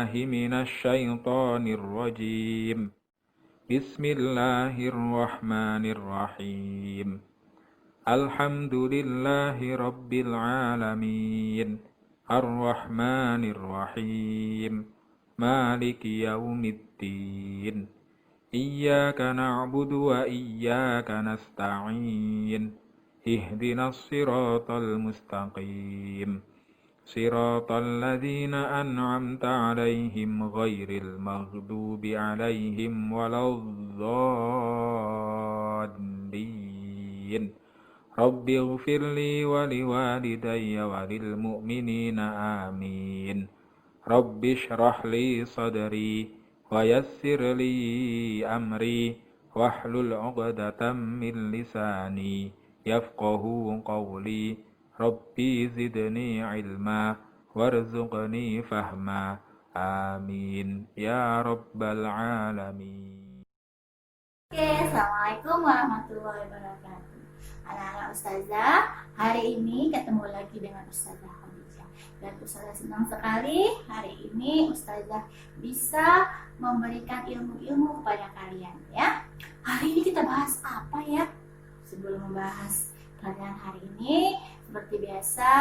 بالله من الشيطان الرجيم بسم الله الرحمن الرحيم الحمد لله رب العالمين الرحمن الرحيم مالك يوم الدين إياك نعبد وإياك نستعين اهدنا الصراط المستقيم صراط الذين أنعمت عليهم غير المغضوب عليهم ولا الضالين رب اغفر لي ولوالدي وللمؤمنين آمين رب اشرح لي صدري ويسر لي أمري واحلل عقدة من لساني يفقه قولي ربي زدني علما وارزقني فهما آمين يا رب العالمين. Oke, Assalamualaikum warahmatullahi wabarakatuh. Anak-anak Ustazah, hari ini ketemu lagi dengan Ustazah Khadijah. Dan Ustazah senang sekali hari ini Ustazah bisa memberikan ilmu-ilmu kepada kalian ya. Hari ini kita bahas apa ya? Sebelum membahas pelajaran hari ini, seperti biasa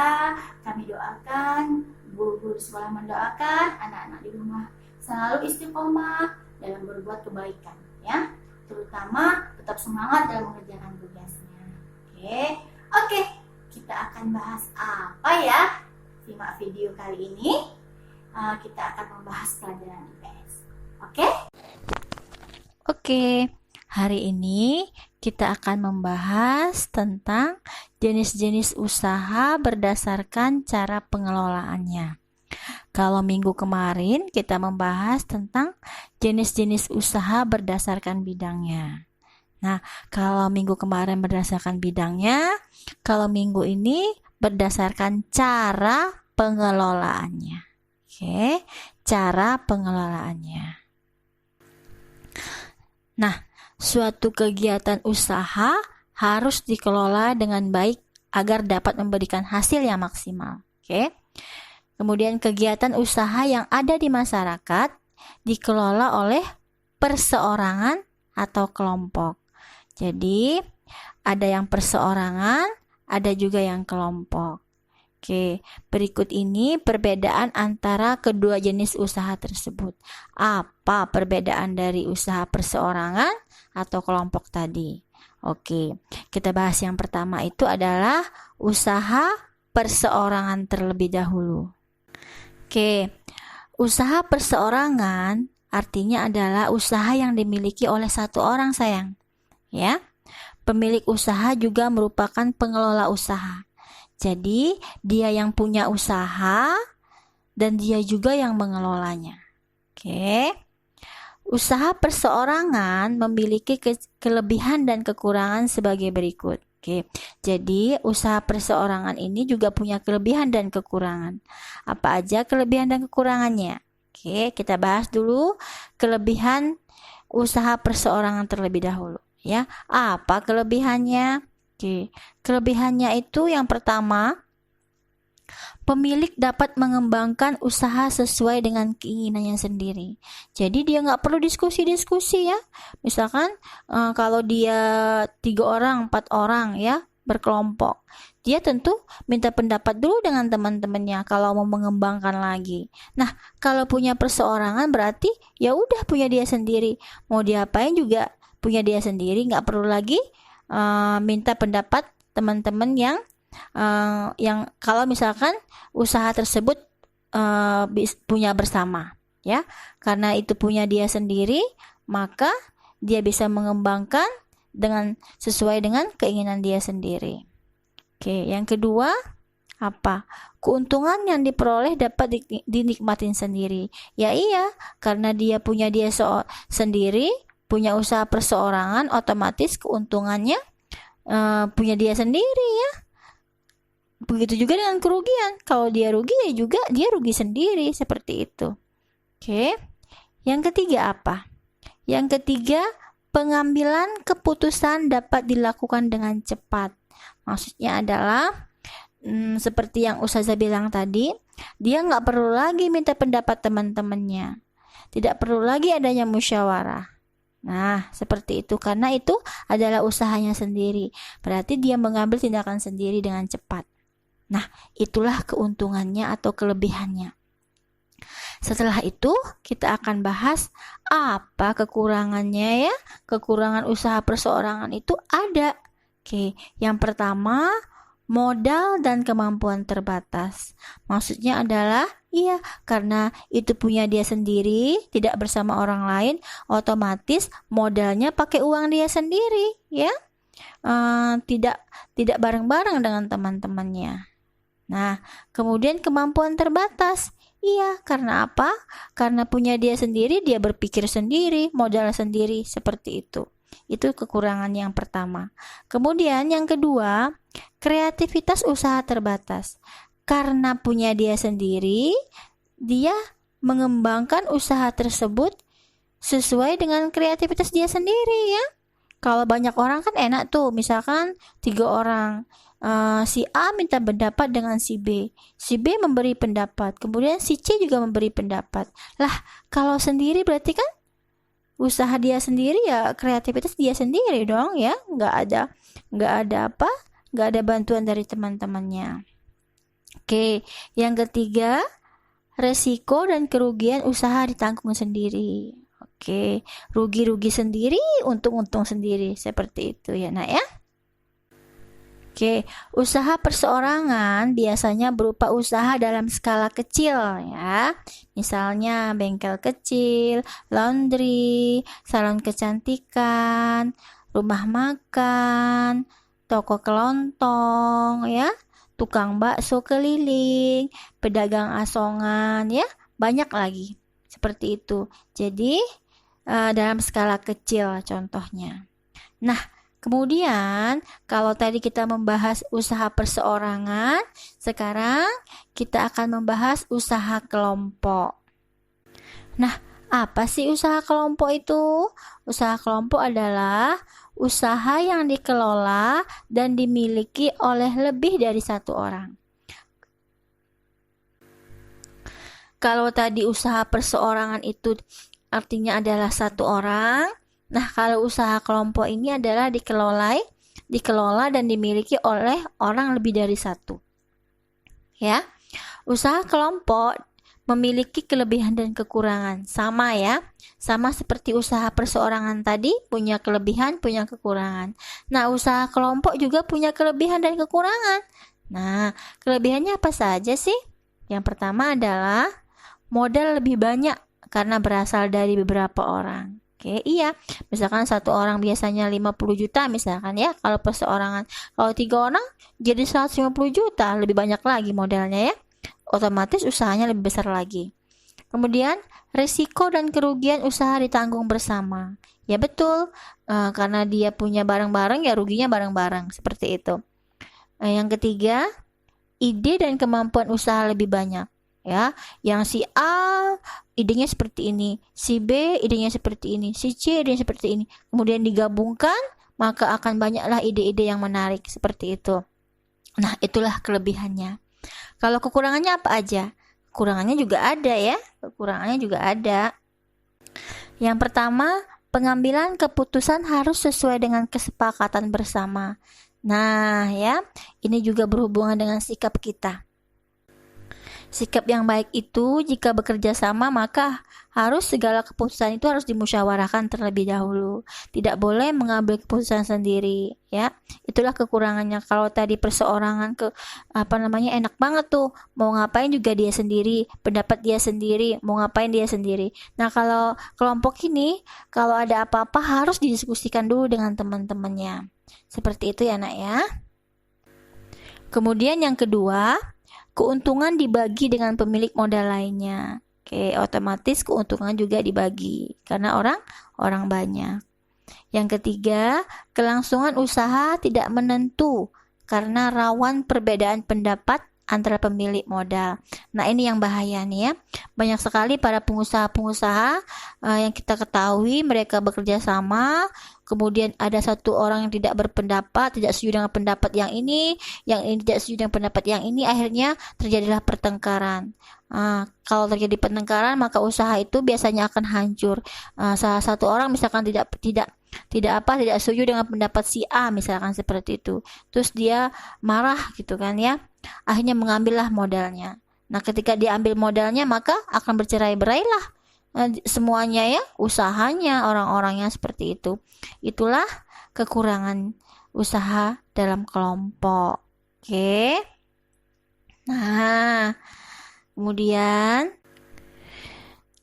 kami doakan, guru-guru sekolah mendoakan anak-anak di rumah selalu istiqomah dalam berbuat kebaikan ya. Terutama tetap semangat dalam mengerjakan tugasnya. Oke, kita akan bahas apa ya? Simak video kali ini. Kita akan membahas pelajaran IPS. Oke, hari ini kita akan membahas tentang jenis-jenis usaha berdasarkan cara pengelolaannya. Kalau minggu kemarin kita membahas tentang jenis-jenis usaha berdasarkan bidangnya. Nah, kalau minggu kemarin berdasarkan bidangnya, kalau minggu ini berdasarkan cara pengelolaannya. Oke, cara pengelolaannya. Nah, suatu kegiatan usaha harus dikelola dengan baik agar dapat memberikan hasil yang maksimal. Kemudian kegiatan usaha yang ada di masyarakat dikelola oleh perseorangan atau kelompok. Jadi, ada yang perseorangan, ada juga yang kelompok. Berikut ini perbedaan antara kedua jenis usaha tersebut. Apa perbedaan dari usaha perseorangan atau kelompok tadi? Kita bahas yang pertama itu adalah usaha perseorangan terlebih dahulu. Usaha perseorangan artinya adalah usaha yang dimiliki oleh satu orang sayang. Ya, pemilik usaha juga merupakan pengelola usaha. Jadi, dia yang punya usaha dan dia juga yang mengelolanya. Usaha perseorangan memiliki kelebihan dan kekurangan sebagai berikut. Jadi usaha perseorangan ini juga punya kelebihan dan kekurangan. Apa aja kelebihan dan kekurangannya? Kita bahas dulu kelebihan usaha perseorangan terlebih dahulu. Ya, apa kelebihannya? Kelebihannya itu yang pertama, pemilik dapat mengembangkan usaha sesuai dengan keinginannya sendiri. Jadi dia nggak perlu diskusi-diskusi ya. Misalkan kalau dia 3 orang, 4 orang ya berkelompok, dia tentu minta pendapat dulu dengan teman-temannya kalau mau mengembangkan lagi. Nah, kalau punya perseorangan berarti ya udah punya dia sendiri. Mau diapain juga punya dia sendiri, nggak perlu lagi minta pendapat teman-teman yang kalau misalkan usaha tersebut punya bersama ya, karena itu punya dia sendiri, maka dia bisa mengembangkan dengan sesuai dengan keinginan dia sendiri. Yang kedua apa? Keuntungan yang diperoleh dapat dinikmatin sendiri. Ya iya, karena dia punya dia sendiri, punya usaha perseorangan, otomatis keuntungannya punya dia sendiri ya. Begitu juga dengan kerugian. Kalau dia rugi ya juga dia rugi sendiri, seperti itu. Yang ketiga apa? Yang ketiga, pengambilan keputusan dapat dilakukan dengan cepat. Maksudnya adalah seperti yang Ustazah bilang tadi, Dia nggak perlu lagi minta pendapat teman-temannya. Tidak perlu lagi adanya musyawarah. Nah, seperti itu. Karena itu adalah usahanya sendiri. Berarti dia mengambil tindakan sendiri dengan cepat. Nah, itulah keuntungannya atau kelebihannya. Setelah itu, kita akan bahas apa kekurangannya ya. Kekurangan usaha perseorangan itu ada. Oke, yang pertama, modal dan kemampuan terbatas. Maksudnya adalah, iya, karena itu punya dia sendiri, tidak bersama orang lain, otomatis modalnya pakai uang dia sendiri, ya. Tidak bareng-bareng dengan teman-temannya. Nah, kemudian kemampuan terbatas. Iya, karena apa? Karena punya dia sendiri, dia berpikir sendiri, modal sendiri, seperti itu. Itu kekurangan yang pertama. Kemudian yang kedua, kreativitas usaha terbatas. Karena punya dia sendiri, dia mengembangkan usaha tersebut sesuai dengan kreativitas dia sendiri ya. Kalau banyak orang kan enak tuh, misalkan 3 orang. Si A minta pendapat dengan si B memberi pendapat, kemudian si C juga memberi pendapat. Lah, kalau sendiri berarti kan usaha dia sendiri ya, kreativitas dia sendiri dong ya, nggak ada bantuan dari teman-temannya. Oke, yang ketiga, resiko dan kerugian usaha ditanggung sendiri. Oke, rugi-rugi sendiri, untung-untung sendiri, seperti itu ya nak ya. Oke, usaha perseorangan biasanya berupa usaha dalam skala kecil ya. Misalnya bengkel kecil, laundry, salon kecantikan, rumah makan, toko kelontong ya, tukang bakso keliling, pedagang asongan ya, banyak lagi. Seperti itu. Jadi dalam skala kecil contohnya. Nah, kemudian, kalau tadi kita membahas usaha perseorangan, sekarang kita akan membahas usaha kelompok. Nah, apa sih usaha kelompok itu? Usaha kelompok adalah usaha yang dikelola dan dimiliki oleh lebih dari satu orang. Kalau tadi usaha perseorangan itu artinya adalah satu orang, nah, kalau usaha kelompok ini adalah dikelola dan dimiliki oleh orang lebih dari satu. Ya, usaha kelompok memiliki kelebihan dan kekurangan. Sama ya, sama seperti usaha perseorangan tadi, punya kelebihan, punya kekurangan. Nah, usaha kelompok juga punya kelebihan dan kekurangan. Nah, kelebihannya apa saja sih? Yang pertama adalah modal lebih banyak karena berasal dari beberapa orang. Oke, iya. Misalkan satu orang biasanya 50 juta misalkan ya, kalau perseorangan. Kalau 3 orang jadi 150 juta, lebih banyak lagi modalnya ya. Otomatis usahanya lebih besar lagi. Kemudian, risiko dan kerugian usaha ditanggung bersama. Ya betul, karena dia punya bareng-bareng ya ruginya bareng-bareng, seperti itu. Yang ketiga, ide dan kemampuan usaha lebih banyak. Ya, yang si A idenya seperti ini, si B idenya seperti ini, si C idenya seperti ini. Kemudian digabungkan, maka akan banyaklah ide-ide yang menarik seperti itu. Nah, itulah kelebihannya. Kalau kekurangannya apa aja? Kekurangannya juga ada ya. Kekurangannya juga ada. Yang pertama, pengambilan keputusan harus sesuai dengan kesepakatan bersama. Nah, ya, ini juga berhubungan dengan sikap kita. Sikap yang baik itu jika bekerja sama maka harus segala keputusan itu harus dimusyawarahkan terlebih dahulu. Tidak boleh mengambil keputusan sendiri, ya. Itulah kekurangannya. Kalau tadi perseorangan enak banget tuh. Mau ngapain juga dia sendiri, pendapat dia sendiri, mau ngapain dia sendiri. Nah, kalau kelompok ini kalau ada apa-apa harus didiskusikan dulu dengan teman-temannya. Seperti itu ya, Nak ya. Kemudian yang kedua, keuntungan dibagi dengan pemilik modal lainnya. Oke, otomatis keuntungan juga dibagi karena orang banyak. Yang ketiga, kelangsungan usaha tidak menentu karena rawan perbedaan pendapat antara pemilik modal. Nah, ini yang bahaya nih ya. Banyak sekali para pengusaha-pengusaha yang kita ketahui mereka bekerja sama kemudian ada satu orang yang tidak berpendapat, tidak setuju dengan pendapat yang ini tidak setuju dengan pendapat yang ini, akhirnya terjadilah pertengkaran. Kalau terjadi pertengkaran, maka usaha itu biasanya akan hancur. Salah satu orang misalkan tidak setuju dengan pendapat si A, misalkan seperti itu. Terus dia marah gitu kan ya. Akhirnya mengambillah modalnya. Nah, ketika diambil modalnya, maka akan bercerai-berailah semuanya ya, usahanya, orang-orangnya seperti itu. Itulah kekurangan usaha dalam kelompok. Oke. Nah, kemudian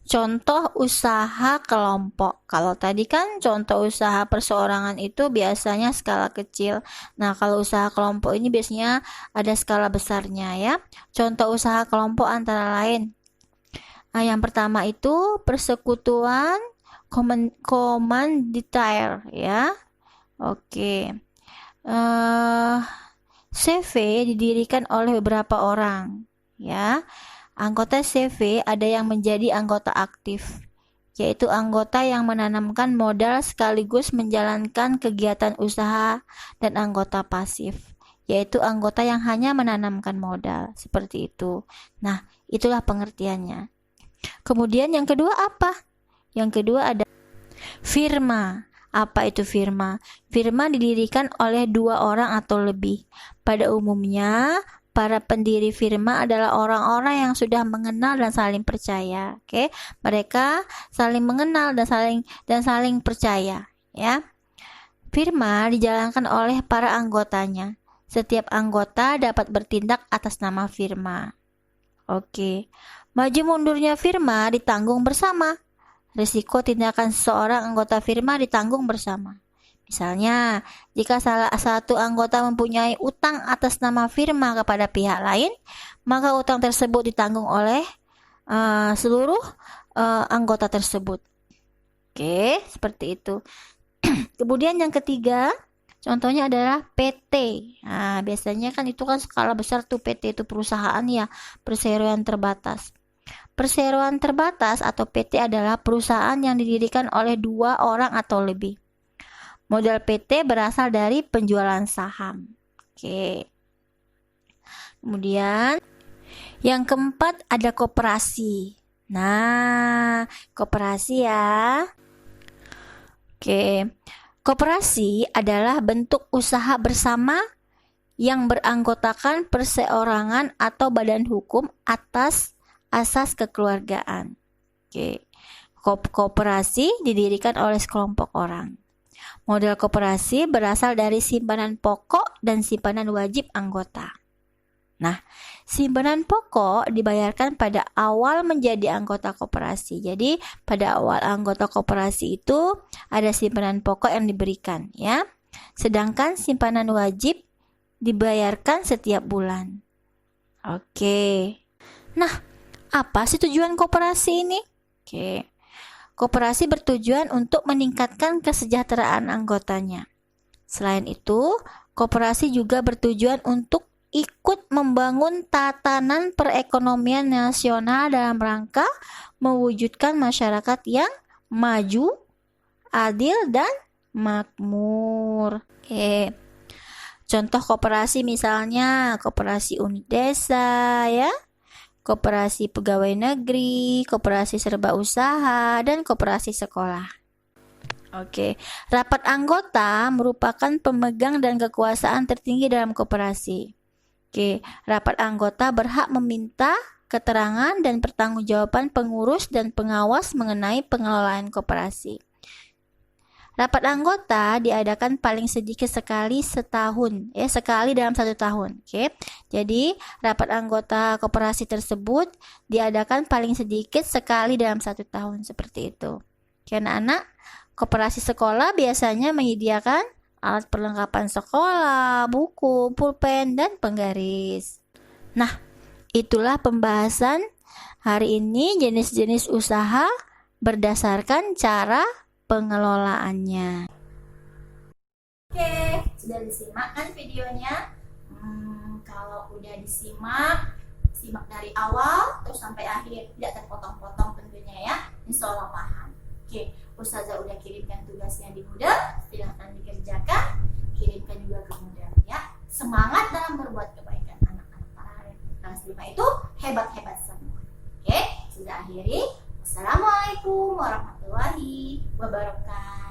contoh usaha kelompok. Kalau tadi kan contoh usaha perseorangan itu biasanya skala kecil. Nah, kalau usaha kelompok ini biasanya ada skala besarnya ya. Contoh usaha kelompok antara lain. Yang pertama itu persekutuan komanditair ya. Oke. CV didirikan oleh beberapa orang ya. Anggota CV ada yang menjadi anggota aktif, yaitu anggota yang menanamkan modal sekaligus menjalankan kegiatan usaha, dan anggota pasif, yaitu anggota yang hanya menanamkan modal, seperti itu. Nah, itulah pengertiannya. Kemudian yang kedua apa? Yang kedua ada firma. Apa itu firma? Firma didirikan oleh 2 orang atau lebih. Pada umumnya, para pendiri firma adalah orang-orang yang sudah mengenal dan saling percaya. Oke, mereka saling mengenal dan saling percaya, ya. Firma dijalankan oleh para anggotanya. Setiap anggota dapat bertindak atas nama firma. Oke, maju mundurnya firma ditanggung bersama. Risiko tindakan seseorang anggota firma ditanggung bersama. Misalnya, jika salah satu anggota mempunyai utang atas nama firma kepada pihak lain, maka utang tersebut ditanggung oleh seluruh anggota tersebut. Oke, seperti itu. Kemudian yang ketiga, contohnya adalah PT. Nah, biasanya kan itu kan skala besar tuh, PT itu perusahaan ya, perseroan terbatas. Perseroan terbatas atau PT adalah perusahaan yang didirikan oleh 2 orang atau lebih. Modal PT berasal dari penjualan saham. Oke. Kemudian yang keempat ada koperasi. Nah, koperasi ya. Oke. Koperasi adalah bentuk usaha bersama yang beranggotakan perseorangan atau badan hukum atas asas kekeluargaan. Oke. Koperasi didirikan oleh sekelompok orang. Modal koperasi berasal dari simpanan pokok dan simpanan wajib anggota. Nah, simpanan pokok dibayarkan pada awal menjadi anggota koperasi. Jadi, pada awal anggota koperasi itu ada simpanan pokok yang diberikan, ya. Sedangkan simpanan wajib dibayarkan setiap bulan. Oke. Nah, apa sih tujuan koperasi ini? Oke. Koperasi bertujuan untuk meningkatkan kesejahteraan anggotanya. Selain itu, koperasi juga bertujuan untuk ikut membangun tatanan perekonomian nasional dalam rangka mewujudkan masyarakat yang maju, adil, dan makmur. Oke. Contoh koperasi misalnya koperasi unit desa ya, koperasi pegawai negeri, koperasi serba usaha, dan koperasi sekolah. Oke, rapat anggota merupakan pemegang dan kekuasaan tertinggi dalam koperasi. Oke, rapat anggota berhak meminta keterangan dan pertanggungjawaban pengurus dan pengawas mengenai pengelolaan koperasi. Rapat anggota diadakan paling sedikit sekali setahun, sekali dalam 1 tahun. Oke, jadi rapat anggota koperasi tersebut diadakan paling sedikit sekali dalam 1 tahun, seperti itu. Oke, anak-anak, koperasi sekolah biasanya menyediakan alat perlengkapan sekolah, buku, pulpen, dan penggaris. Nah, itulah pembahasan hari ini jenis-jenis usaha berdasarkan cara pengelolaannya. Oke, sudah disimak kan videonya? Kalau udah disimak, simak dari awal terus sampai akhir, tidak terpotong-potong tentunya ya. Insya Allah paham. Oke, Ustazah udah kirimkan tugasnya di Moodle, silahkan dikerjakan, kirimkan juga ke Moodle ya. Semangat dalam berbuat kebaikan, anak-anak para kelas 5 itu hebat-hebat semua. Oke, sudah akhiri. Assalamualaikum warahmatullahi wabarakatuh.